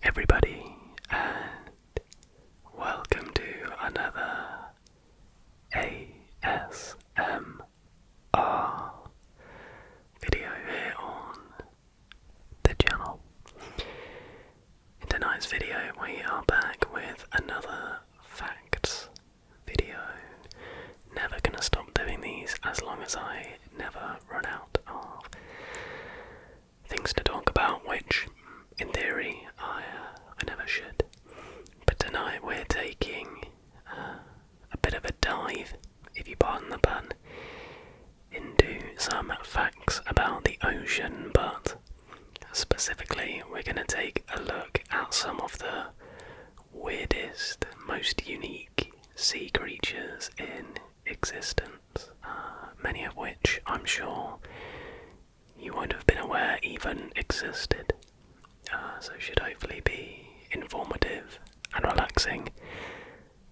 everybody, and welcome to another ASMR video here on the channel. In tonight's video we are back with another facts video. Never gonna stop doing these as long as I never run out of things to talk about, which in theory I never should. But tonight we're taking a bit of a dive, if you pardon the pun, into some facts about the ocean, but specifically we're going to take a look at some of the weirdest, most unique sea creatures in existence, many of which I'm sure you won't have been aware even existed. So should hopefully be informative and relaxing.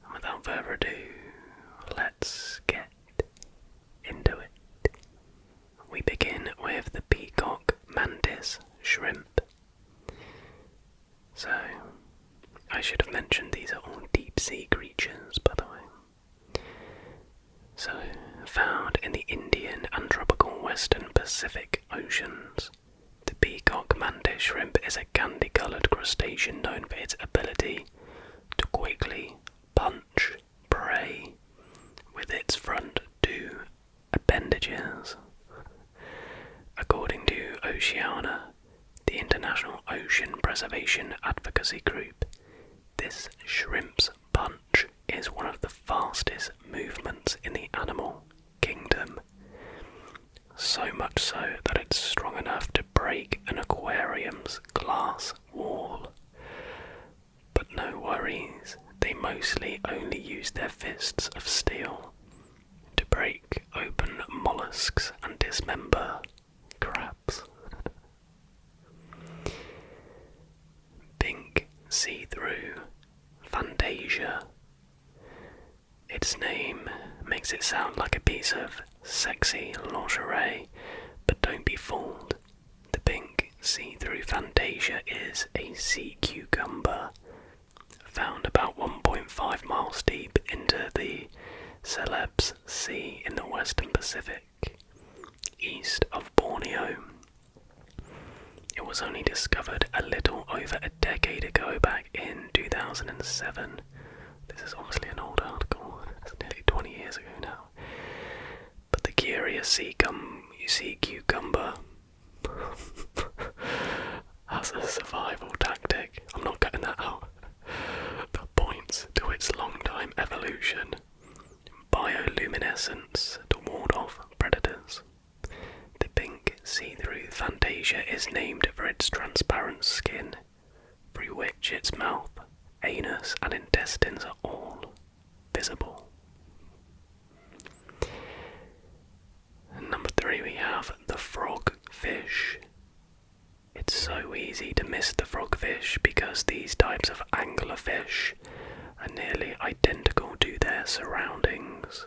And without further ado, let's get into it. We begin with the peacock mantis shrimp. So, I should have mentioned these are all deep sea creatures, by the way. So, found in the Indian and tropical western Pacific oceans. The peacock mantis shrimp is a candy-coloured crustacean known for its ability to quickly punch prey with its front two appendages. According to Oceana, the International Ocean Preservation Advocacy Group, this shrimp's punch is one of the fastest movements in the animal kingdom. So much so that it's strong enough to break an aquarium's glass wall. But no worries, they mostly only use their fists of steel to break open mollusks and dismember crabs. Pink see-through Fantasia. Its name makes it sound like a piece of sexy lingerie, but don't be fooled. The pink see-through Fantasia is a sea cucumber found about 1.5 miles deep into the Celebes Sea in the western Pacific, east of Borneo. It was only discovered a little over a decade ago, back in 2007. This is obviously an old article, it's nearly 20 years ago now. But the curious sea cucumber has a survival tactic, I'm not cutting that out, that points to its long-time evolution, bioluminescence to ward off predators. The pink see-through Fantasia is named for its transparent skin, through which its mouth, anus and intestines are all visible. Number 3, we have the frogfish. It's so easy to miss the frogfish because these types of anglerfish are nearly identical to their surroundings.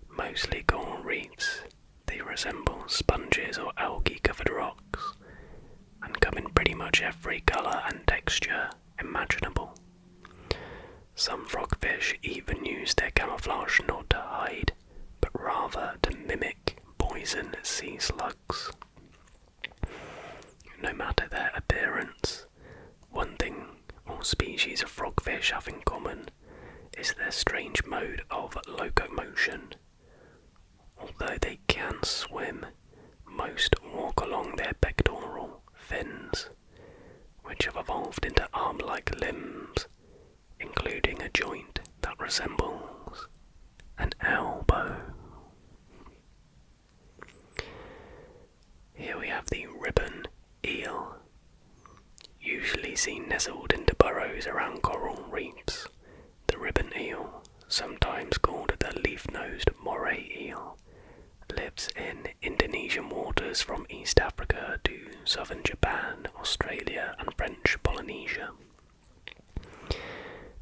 Mostly coral reefs, they resemble sponges or algae-covered rocks, and come in pretty much every colour and texture imaginable. Some frogfish even use their camouflage not to hide, but rather to mimic poison sea slugs. No matter their appearance, one thing all species of frogfish have in common is their strange mode of locomotion. Although they can swim, most walk along their pectoral fins, which have evolved into arm-like limbs, including a joint that resembles an elbow. Here we have the ribbon eel, usually seen nestled into burrows around coral reefs. The ribbon eel, sometimes called the leaf-nosed moray eel, lives in Indonesian waters from East Africa to southern Japan, Australia and French Polynesia.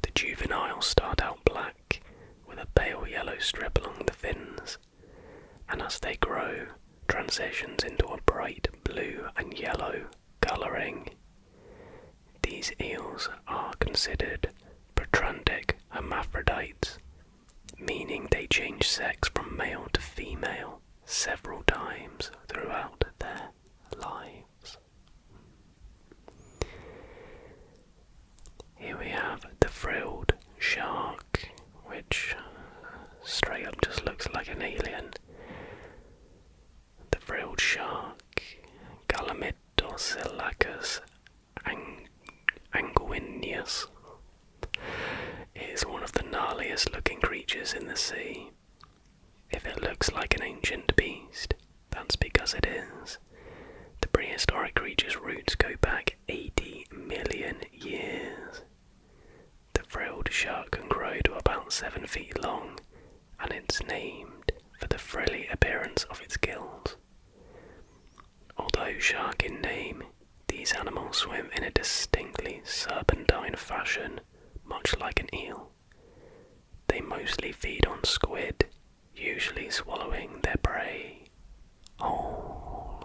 The juveniles start out black with a pale yellow strip along the fins, and as they grow, transitions into a bright blue and yellow colouring. These eels Sarcus anguineus is one of the gnarliest looking creatures in the sea. If it looks like an ancient beast, that's because it is. The prehistoric creature's roots go back 80 million years. The frilled shark can grow to about 7 feet long, and it's named for the frilly appearance of its gills. Although shark in name, these animals swim in a distinctly serpentine fashion, much like an eel. They mostly feed on squid, usually swallowing their prey whole.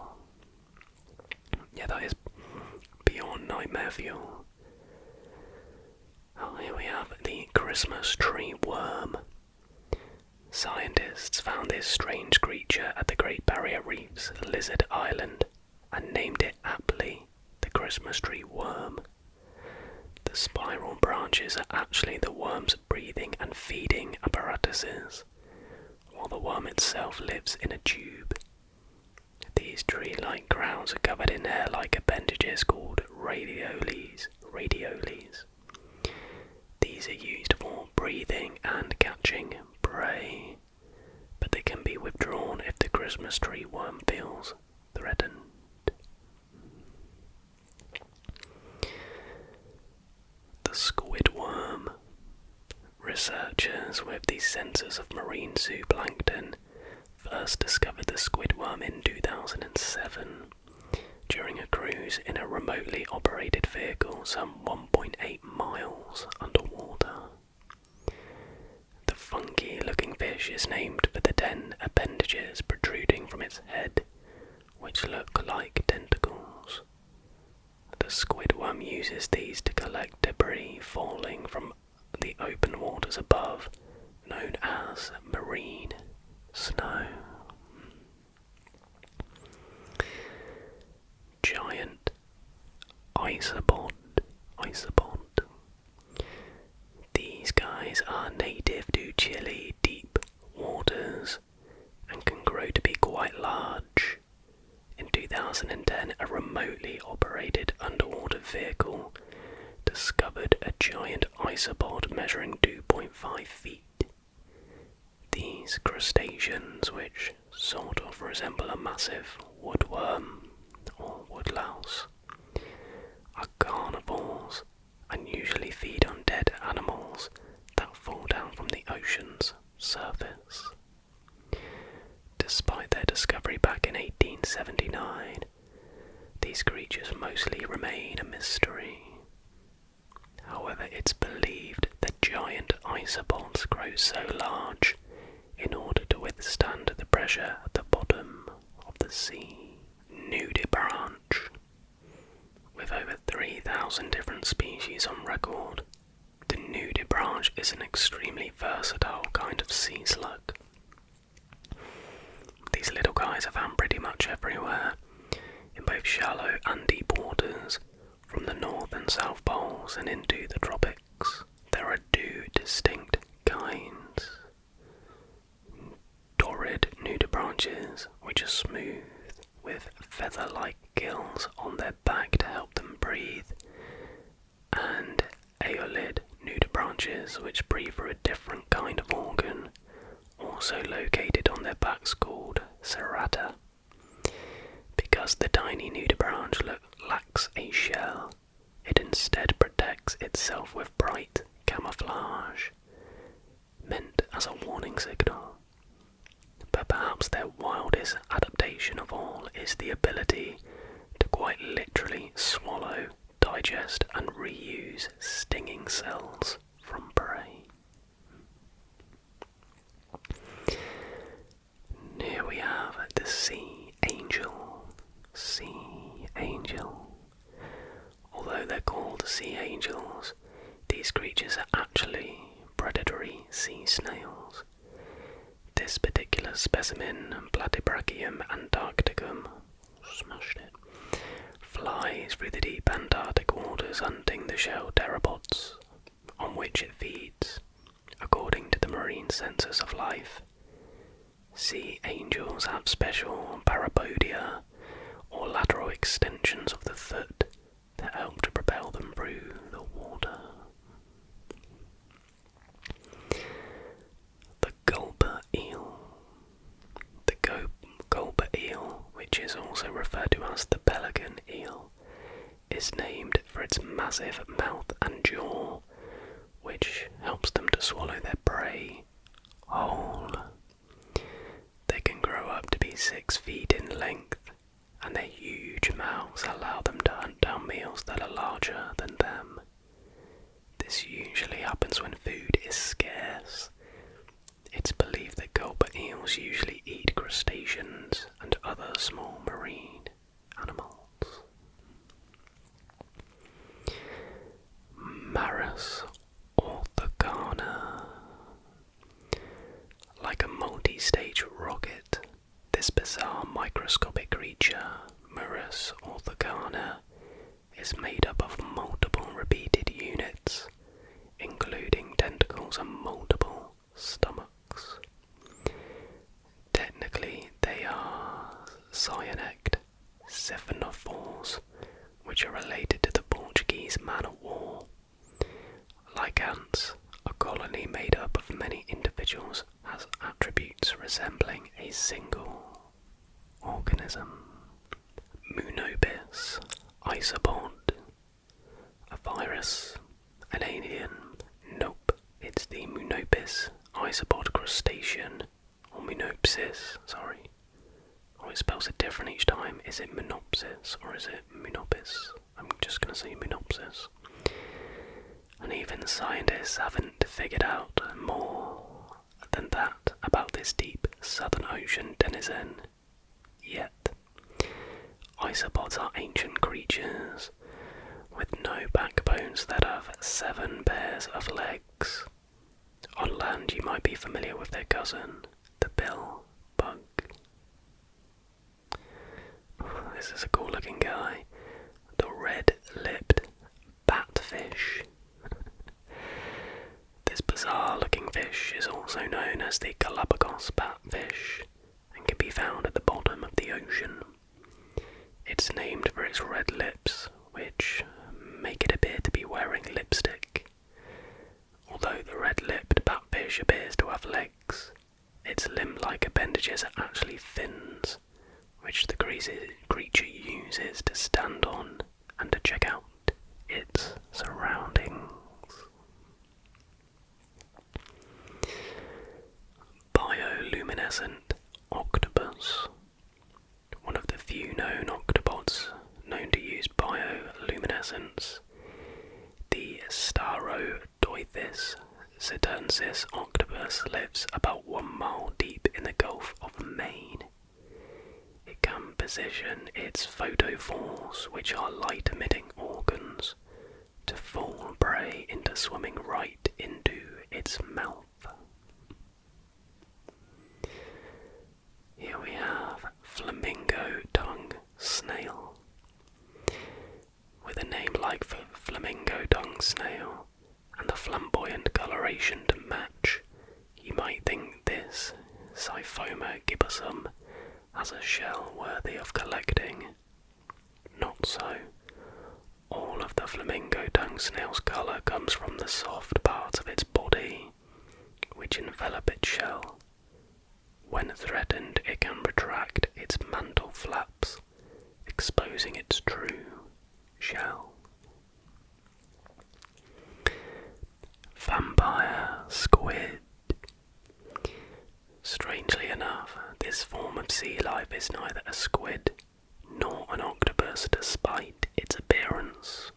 Yeah, that is beyond nightmare fuel. Oh, here we have the Christmas tree worm. Scientists found this strange creature at the Great Barrier Reef's Lizard Island and named it aptly the Christmas tree worm. The spiral branches are actually the worm's breathing and feeding apparatuses, while the worm itself lives in a tube. These tree-like crowns are covered in hair-like appendages called radioles. These are used for breathing and catching prey, but they can be withdrawn if the Christmas tree worm feels threatened. The squid worm. Researchers with the sensors of marine zooplankton first discovered the squid worm in 2007 during a cruise in a remotely operated vehicle some 1.8 miles underwater. The funky-looking fish is named for the 10 appendages protruding from its head, which look like tentacles. The squid worm uses these to collect debris falling from the open waters above, known as marine snow. Giant isopod. These guys are native to chilly, deep waters and can grow to be quite large. In 2010, a remotely operated underwater vehicle discovered a giant isopod measuring 2.5 feet. These crustaceans, which sort of resemble a massive woodworm or woodlouse, are carnivores and usually feed on dead animals that fall down from the ocean's surface. Despite their discovery back in 1879, these creatures mostly remain a mystery. However, it's believed that giant isopods grow so large in order to withstand the pressure at the bottom of the sea. Nudibranch. With over 3,000 different species on record, the nudibranch is an extremely versatile kind of sea slug. These little guys are found pretty much everywhere, in both shallow and deep waters, from the North and South Poles and into the tropics. There are 2 distinct kinds. Dorid nudibranches, which are smooth, with feather-like gills on their back to help them breathe, and aeolid nudibranches, which breathe through a different kind of organ, also located on their backs, called serrata. Because the tiny nudibranch lacks a shell, it instead protects itself with bright camouflage, meant as a warning signal. But perhaps their wildest adaptation of all is the ability to quite literally swallow, digest and reuse stinging cells from prey. Here we have the sea angel. Although they're called sea angels, these creatures are actually predatory sea snails. This particular specimen, Platybrachium antarcticum, flies through the deep Antarctic waters hunting the shell pteropods, on which it feeds, according to the marine census of life. Sea angels have special parapodia, or lateral extensions of the foot, massive mouth and jaw, which helps them to swallow their prey whole. They can grow up to be 6 feet in length, and their huge mouths allow them to hunt down meals that are larger than them. This usually happens when food is scarce. It's believed that gulper eels usually eat crustaceans and other small marine animals. Maris orthocana. Like a multi-stage rocket, this bizarre microscopic creature, Maris orthocana, is made up of multiple repeated units, including tentacles and multiple stomachs. Technically, they are cyanect siphonophores, which are related to the Portuguese man-of-war. Like ants, a colony made up of many individuals has attributes resembling a single organism. Munobis, isopod, a virus, an alien. Nope, it's the Munobis isopod crustacean, or Munopsis, sorry. Oh, it spells it different each time. Is it Munopsis or is it Munopis? I'm just going to say Munopsis. And even scientists haven't figured out more than that about this deep Southern Ocean denizen yet. Isopods are ancient creatures with no backbones that have 7 pairs of legs. On land you might be familiar with their cousin, the bill bug. This is a cool looking guy. The red-lipped batfish. This bizarre looking fish is also known as the Galapagos batfish and can be found at the bottom of the ocean. It's named for its red lips, which make it appear to be wearing lipstick. Although the red-lipped batfish appears to have legs, its limb-like appendages are actually fins, which the creature uses to stand on and to check out its surroundings. Bioluminescent octopus. One of the few known octopods known to use bioluminescence. The Starodoithis citernsis octopus lives about 1 mile deep in the Gulf of Maine. It can position its photophores, which are light-emitting organs, to fool prey into swimming right into its mouth. Here we have flamingo tongue snail. With a name like the flamingo tongue snail and the flamboyant coloration to match, you might think this Siphonophores gibbosum has a shell worthy of collecting. Not so. All of the flamingo tongue snail's colour comes from the soft parts of its body, which envelop its shell. When threatened, it can retract its mantle flaps, exposing its true shell. Vampire squid. Strangely enough, this form of sea life is neither a squid nor an octopus despite its appearance.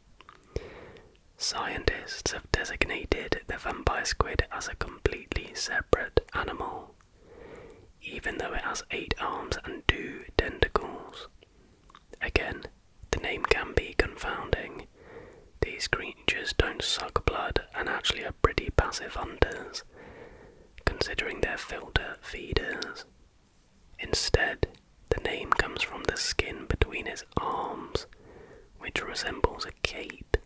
Scientists have designated the vampire squid as a completely separate animal, even though it has 8 arms and 2 tentacles. Again, the name can be confounding. These creatures don't suck blood and actually are pretty passive hunters, considering they're filter feeders. Instead, the name comes from the skin between its arms, which resembles a cape.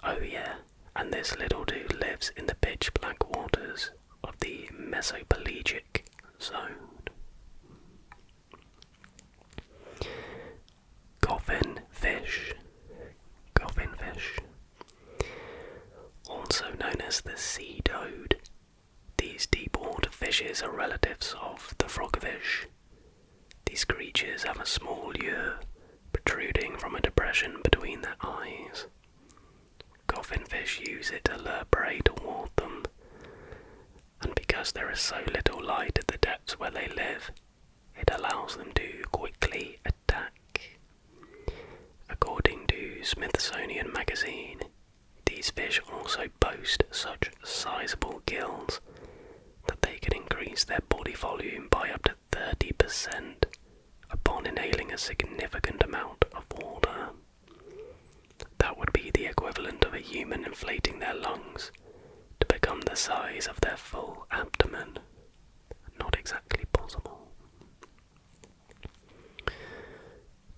Oh yeah, and this little dude lives in the pitch black waters of the Mesopelagic zone. Coffin fish. Coffin fish. Also known as the sea toad. These deep water fishes are relatives of the frogfish. These creatures have a small ear protruding from a depression between their eyes. coffin fish use it to lure prey toward them. And because there is so little light at the depths where they live, it allows them to quickly attack. According to Smithsonian Magazine, these fish also boast such sizable gills that they can increase their body volume by up to 30% upon inhaling a significant amount of water. That would be the equivalent of a human inflating their lungs to become the size of their full abdomen. Not exactly possible.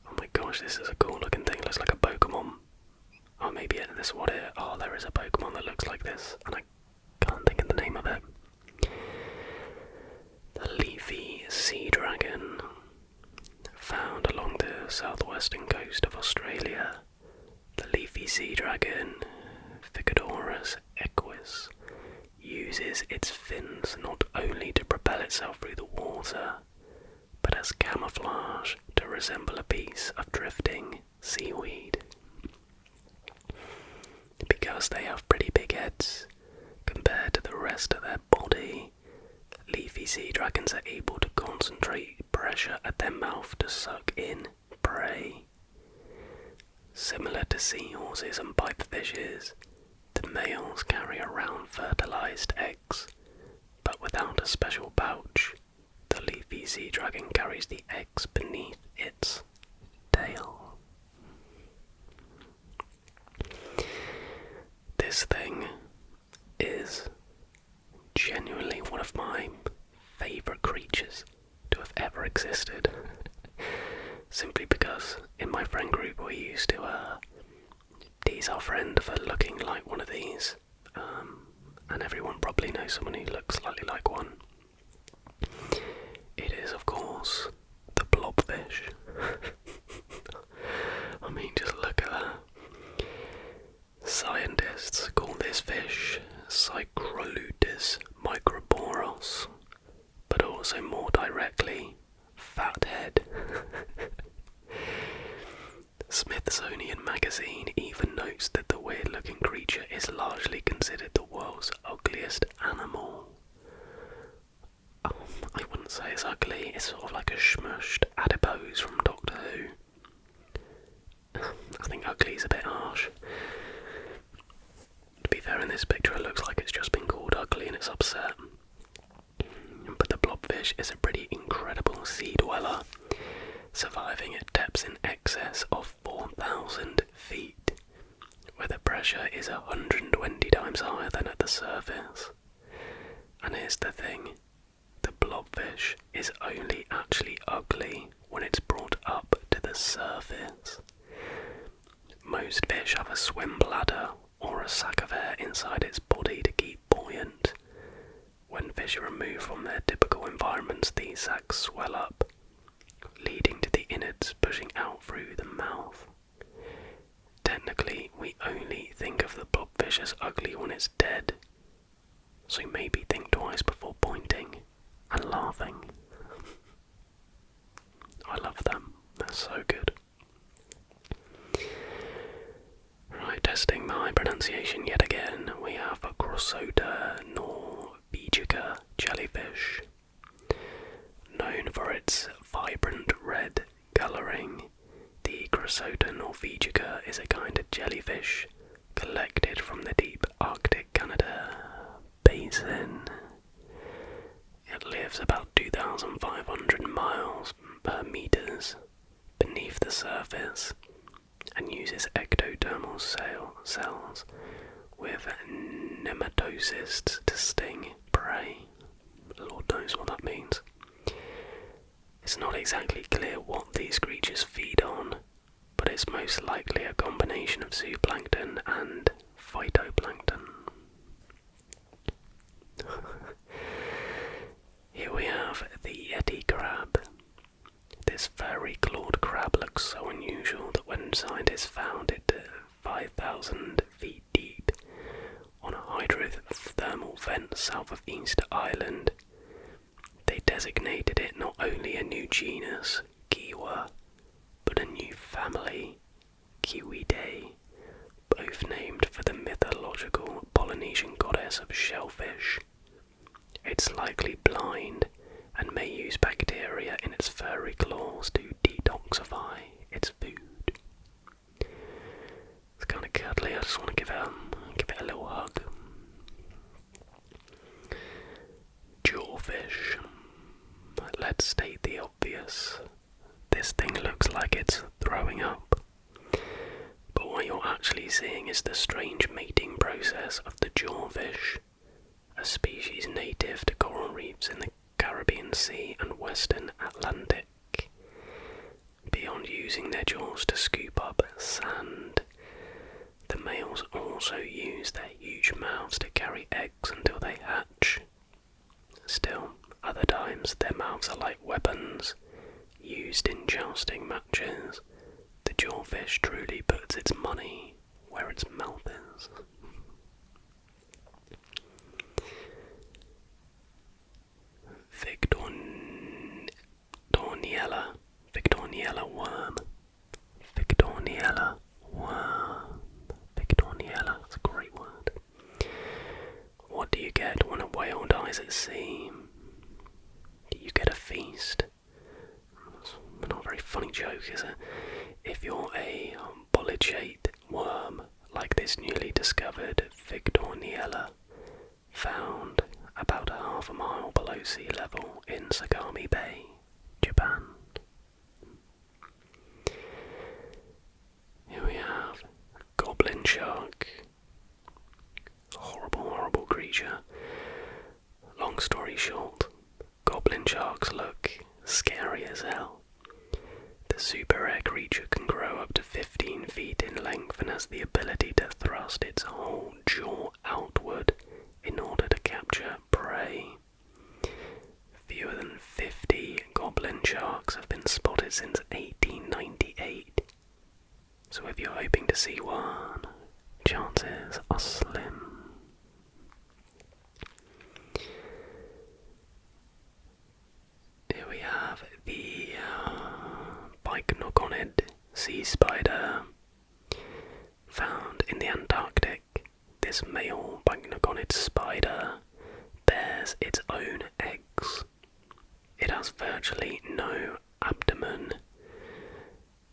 Oh my gosh, this is a cool looking thing. It looks like a Pokemon. Oh, maybe this is what it... Oh, there is a Pokemon that looks like this, and I can't think of the name of it. The leafy sea dragon, found along the southwestern coast of Australia. The leafy sea dragon, Ficodorus equus, uses its fins not only to propel itself through the water, but as camouflage to resemble a piece of drifting seaweed. Because they have pretty big heads compared to the rest of their body, leafy sea dragons are able to concentrate pressure at their mouth to suck in prey. Similar to seahorses and pipefishes, the males carry around fertilized eggs, but without a special pouch. The leafy sea dragon carries the eggs beneath its tail. This thing is genuinely one of my favourite creatures to have ever existed. Simply because in my friend group we used to tease our friend for looking like one of these, and everyone probably knows someone who looks slightly like one. It is, of course, the blobfish. I mean, just look at that. Scientists call this fish Cycroleutis microboros, but also more directly, fathead. Smithsonian Magazine even notes that the weird-looking creature is largely considered the world's ugliest animal. I wouldn't say it's ugly, it's sort of like a smushed adipose from Doctor Who. I think ugly is a bit harsh. To be fair, in this picture it looks like it's just been called ugly and it's upset. But the blobfish is a pretty incredible sea dweller, surviving at depths in excess of 4,000 feet, where the pressure is 120 times higher than at the surface. And here's the thing, the blobfish is only actually ugly when it's brought up to the surface. Most fish have a swim bladder or a sac of air inside its body to keep buoyant. When fish are removed from their typical environments, these sacs swell up, leading to the innards pushing out through the mouth. Technically, we only think of the blobfish as ugly when it's dead, so maybe think twice before pointing and laughing. I love them, they're so good. Right, testing my pronunciation yet again, we have a Crossota norvegica jellyfish. Known for its vibrant red colouring, the Crossota norvegica is a kind of jellyfish collected from the deep Arctic Canada basin. It lives about 2,500 meters beneath the surface and uses ectodermal cells with nematocysts to sting prey. Lord knows what that means. It's not exactly clear what these creatures feed on, but it's most likely a combination of zooplankton and phytoplankton. Here we have the Yeti crab. This furry clawed crab looks so unusual that when scientists found it 5,000 feet deep on a hydrothermal vent south of Easter Island, they designated it not only a new genus, Kiwa, but a new family, Kiwidae, both named for the myth process of shellfish. It's likely blind and may use bacteria in its furry claws to detoxify its food. It's kind of cuddly. I just want to give it a little hug. Jawfish. Let's state the obvious. This thing looks like it's throwing up. But what you're actually seeing is the strange mating process of the jawfish, a species native to coral reefs in the Caribbean Sea and Western Atlantic. Beyond using their jaws to scoop up sand, the males also use their huge mouths to carry eggs until they hatch. Still, other times their mouths are like weapons, used in jousting matches. The jawfish truly puts its money where its mouth is. Victorniella worm. Victorniella, that's a great word. What do you get when a whale dies at sea? You get a feast. It's not a very funny joke, is it? If you're a bollicate worm, like this newly discovered Victorniella, found about half a mile below sea level in Sagami Bay, Japan. Here we have Goblin shark. Horrible creature. Long story short, goblin sharks look scary as hell. The super rare creature can grow up to 15 feet in length and has the ability to thrust its whole jaw outward in order to capture prey. Fewer than 50 goblin sharks have been spotted since 1898. So if you're hoping to see one, chances are slim. Here we have the biconid sea spider, found in the Antarctic. This male biconid spider bears its own eggs. It has virtually no abdomen,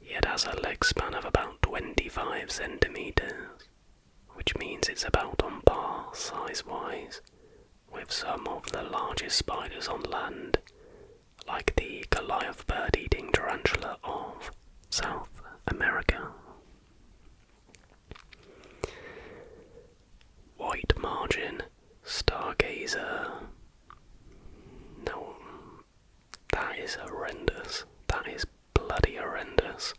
yet has a leg span of about 25 centimeters, which means it's about on par size-wise with some of the largest spiders on land, like the Goliath bird-eating tarantula of South America. White margin stargazer. No, that is horrendous. That is bloody horrendous.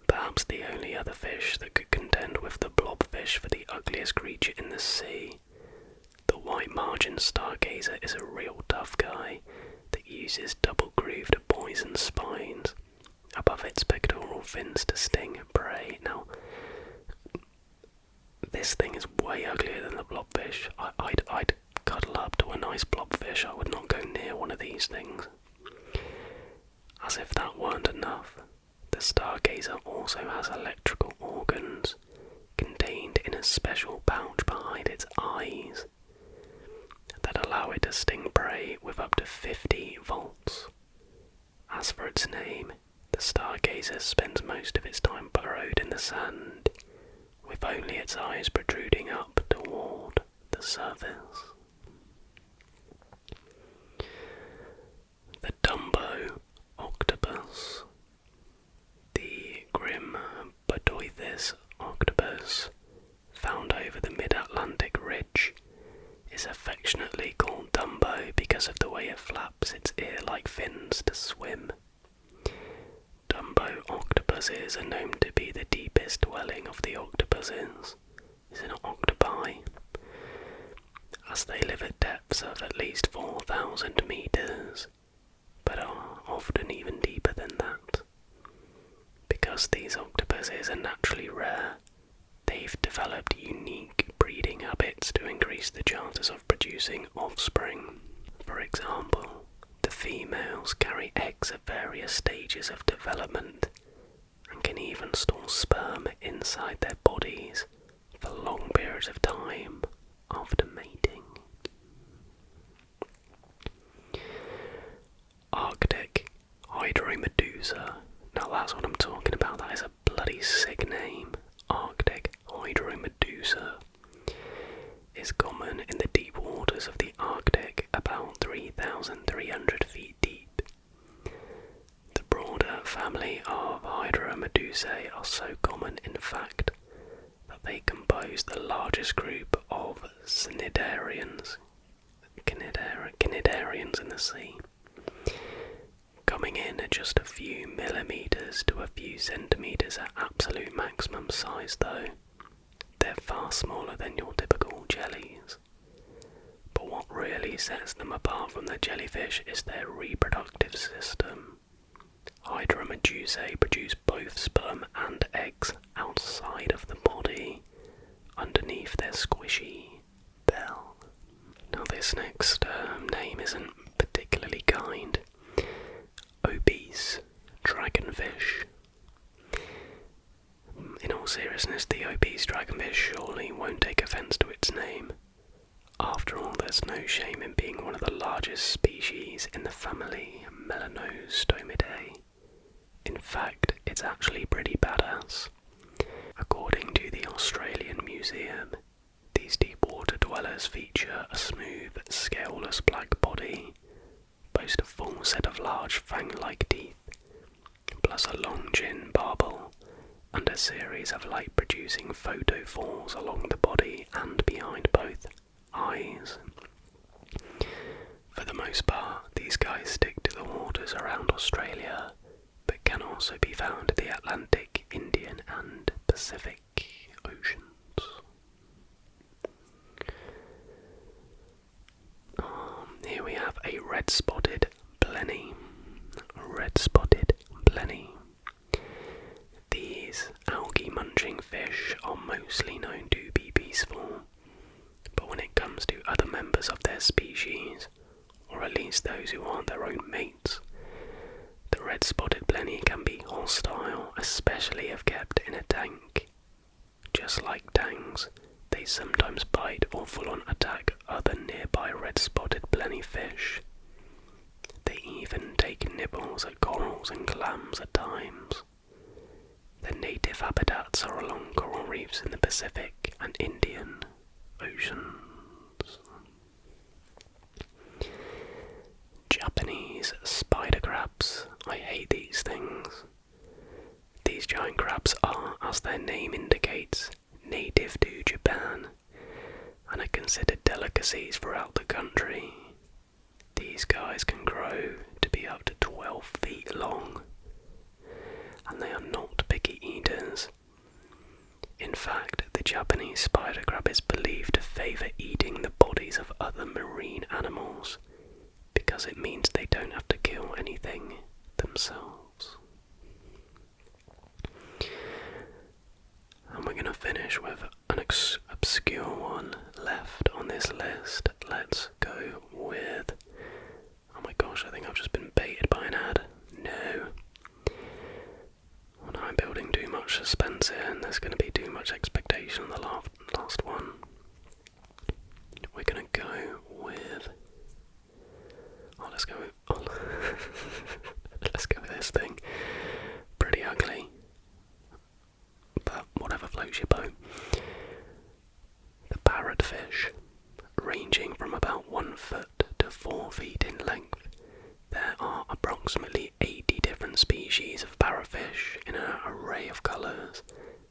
Perhaps the only other fish that could contend with the blobfish for the ugliest creature in the sea. The white margin stargazer is a real tough guy that uses double-grooved poison spines above its pectoral fins to sting prey. Now, this thing is way uglier than the blobfish. I'd cuddle up to a nice blobfish. I would not go near one of these things. As if that weren't enough, the stargazer also has electrical organs contained in a special pouch behind its eyes that allow it to sting prey with up to 50 volts. As for its name, the stargazer spends most of its time burrowed in the sand, with only its eyes protruding up toward the surface. The Dumbo octopus. The grim Parrotfish octopus, found over the mid-Atlantic ridge, is affectionately called Dumbo because of the way it flaps its ear-like fins to swim. Dumbo octopuses are known to be the deepest dwelling of the octopuses, is an octopi, as they live at depths of at least 4,000 meters, but are often even deeper than that. Because these octopuses are naturally rare, they've developed unique breeding habits to increase the chances of producing offspring. For example, the females carry eggs at various stages of development and can even store sperm inside their bodies for long periods of time after mating. Arctic Hydromedusae. Now that's what I'm talking about. That is a bloody sick name. Arctic Hydromedusae is common in the deep waters of the Arctic, about 3,300 feet deep. The broader family of Hydromedusae are so common, in fact, that they compose the largest group of cnidarians in the sea. Coming in at just a few millimeters to a few centimeters at absolute maximum size though, they're far smaller than your typical jellies. But what really sets them apart from the jellyfish is their reproductive system. Hydromedusae produce both sperm and eggs outside of the body, underneath their squishy bell. Now this next name isn't particularly kind. Obese dragonfish. In all seriousness, the obese dragonfish surely won't take offence to its name. After all, there's no shame in being one of the largest species in the family Melanostomidae. In fact, it's actually pretty badass. According to the Australian Museum, these deep water dwellers feature a smooth, scaleless black body, boast a full set of large fang-like teeth, plus a long chin barbel, and a series of light-producing photophores along the body and behind both eyes. For the most part, these guys stick to the waters around Australia, but can also be found in the Atlantic, Indian and Pacific Oceans. Here we have a red-spotted Blenny. Red-spotted Blenny. These algae-munching fish are mostly known to be peaceful, but when it comes to other members of their species, or at least those who aren't their own mates, the red-spotted Blenny can be hostile, especially if kept in a tank. Just like tangs, they sometimes bite or full-on attack other nearby red-spotted Blenny fish. They even take nibbles at corals and clams at times. Their native habitats are along coral reefs in the Pacific and Indian Oceans. Japanese spider crabs. I hate these things. These giant crabs are, as their name indicates, native to Japan, and are considered delicacies throughout the country. These guys can grow to be up to 12 feet long, and they are not picky eaters. In fact, the Japanese spider crab is believed to favour eating the bodies of other marine animals, because it means they don't have to kill anything themselves. And we're going to finish with an obscure one left on this list. Let's go with... Oh my gosh, I think I've just been baited by an ad. No. Well, I'm building too much suspense here, and there's going to be too much expectation on the last one. We're going to go with... Oh, let's go with... Oh. Let's go with this thing. Pretty ugly, but whatever floats your boat. The parrotfish, ranging from about 1 foot to 4 feet in length. There are approximately 80 different species of parrotfish in an array of colours,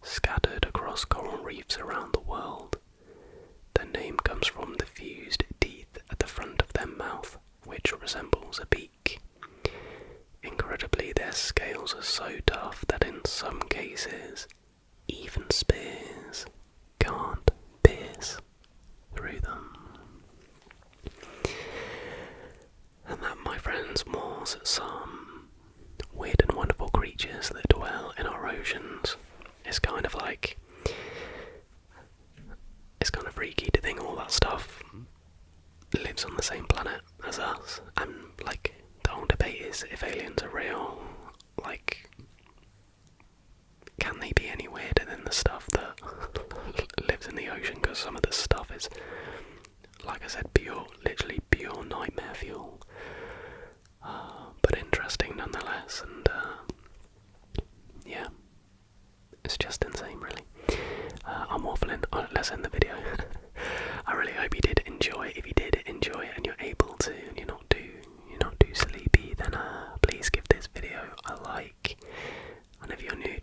scattered across coral reefs around the world. Their name comes from the fused teeth at the front of their mouth, which resembles a beak. Incredibly, their scales are so tough that in some cases, even spears can't pierce through them. And that, my friends, was some weird and wonderful creatures that dwell in our oceans. It's kind of freaky to think all that stuff lives on the same planet as us, and like the whole debate is if aliens are real, like, can they be any weirder than the stuff that lives in the ocean solution, because some of this stuff is, like I said, literally pure nightmare fuel. But interesting nonetheless, and yeah, it's just insane, really. I'm waffling. Let's end the video. I really hope you did enjoy. If you did enjoy and you're able to, and you're not too sleepy, then please give this video a like. And if you're new